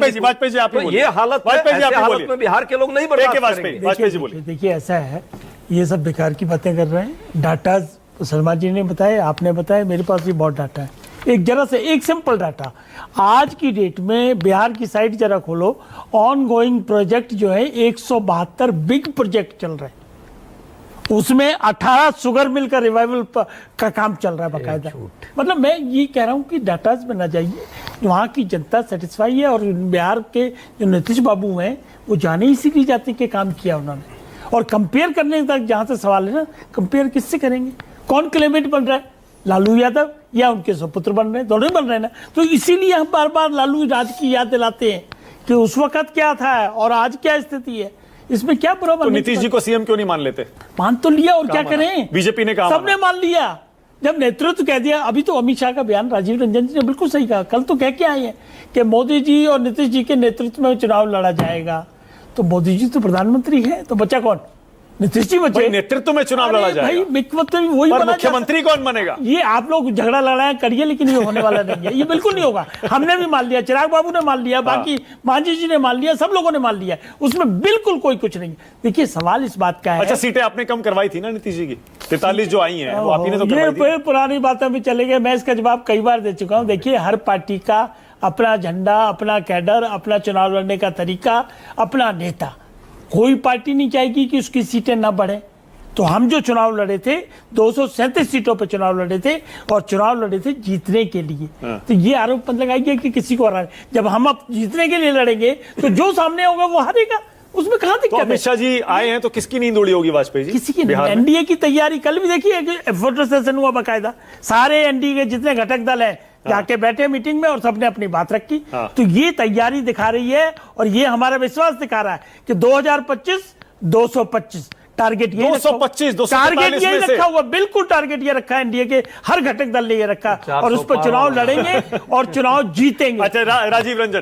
वाजपेयी जी आप तो ये हालत में बिहार के लोग नहीं बर्दाश्त करेंगे। वाजपेयी जी बोलिए। देखिए ऐसा है, ये सब बेकार की बातें कर रहे हैं। डाटा सलमान जी ने बताया, आपने बताया, मेरे पास भी बहुत डाटा है। एक जरा से एक सिंपल डाटा, आज की डेट में बिहार की साइट जरा खोलो, ऑन गोइंग प्रोजेक्ट जो है 172 बिग प्रोजेक्ट चल रहे हैं, उसमें 18 शुगर मिल का रिवाइवल का काम चल रहा है बाकायदा। मतलब मैं ये कह रहा हूँ कि डाटाज में ना जाइए, वहाँ की जनता सेटिस्फाई है। और बिहार के जो नीतीश बाबू हैं वो जाने इसीलिए जाते कि काम किया उन्होंने। और कंपेयर करने तक जहाँ से सवाल है ना, कंपेयर किससे करेंगे? कौन क्लेमेंट बन रहा है, लालू यादव या उनके सुपुत्र बन रहे हैं? दोनों ही बन रहे हैं ना। तो इसीलिए हम बार बार लालू राज की याद दिलाते हैं कि उस वक्त क्या था और आज क्या स्थिति है। इसमें क्या बुरा? तो नीतीश जी को सीएम क्यों नहीं मान लेते? मान तो लिया, और क्या करें? बीजेपी ने कहा, सबने मान लिया जब नेतृत्व कह दिया। अभी तो अमित शाह का बयान राजीव रंजन जी ने बिल्कुल सही कहा, कल तो कह के आए हैं कि मोदी जी और नीतीश जी के नेतृत्व में चुनाव लड़ा जाएगा। तो मोदी जी तो प्रधानमंत्री है, तो बचा कौन? नीतीश जी बचे। नेतृत्व में चुनाव लड़ा जाएगा भाई, वही पर मुख्यमंत्री कौन बनेगा? ये आप लोग झगड़ा लड़ाया करिए, लेकिन ये होने वाला नहीं है, ये बिल्कुल नहीं होगा। हमने भी मान लिया, चिराग बाबू ने मान लिया, बाकी मांझी जी ने मान लिया, सब लोगों ने मान लिया, उसमें बिल्कुल कोई कुछ नहीं। देखिए सवाल इस बात का है। अच्छा, सीटें आपने कम करवाई थी ना नीतीश जी की, 43 जो आई हैं वो आप ही ने तो करवाई थी। ये पुरानी बातों में चले गए, मैं इसका जवाब कई बार दे चुका हूं। देखिए हर पार्टी का अपना झंडा, अपना कैडर, अपना चुनाव लड़ने का तरीका, अपना नेता। कोई पार्टी नहीं चाहेगी कि उसकी सीटें ना बढ़े। तो हम जो चुनाव लड़े थे 237 सीटों पर चुनाव लड़े थे, और चुनाव लड़े थे जीतने के लिए। तो ये आरोप मत लगाइए कि किसी को हरा। जब हम अब जीतने के लिए लड़ेंगे तो जो सामने होगा वो हारेगा, उसमें कहां दिक्कत है? अमित शाह जी आए हैं तो किसकी नींद उड़ी होगी वाजपेयी जी? किसी की नहीं। एनडीए की तैयारी कल भी देखिए, फोटो सेशन हुआ बाकायदा, सारे एनडीए के जितने घटक दल हैं जाके बैठे मीटिंग में और सबने अपनी बात रखी। तो ये तैयारी दिखा रही है, और ये हमारा विश्वास दिखा रहा है कि 2025 225 टारगेट ये 225 टारगेट ये रखा हुआ, बिल्कुल टारगेट ये रखा है एनडीए के हर घटक दल ने ये रखा, और उस पर चुनाव लड़ेंगे और चुनाव जीतेंगे। अच्छा, राजीव रंजन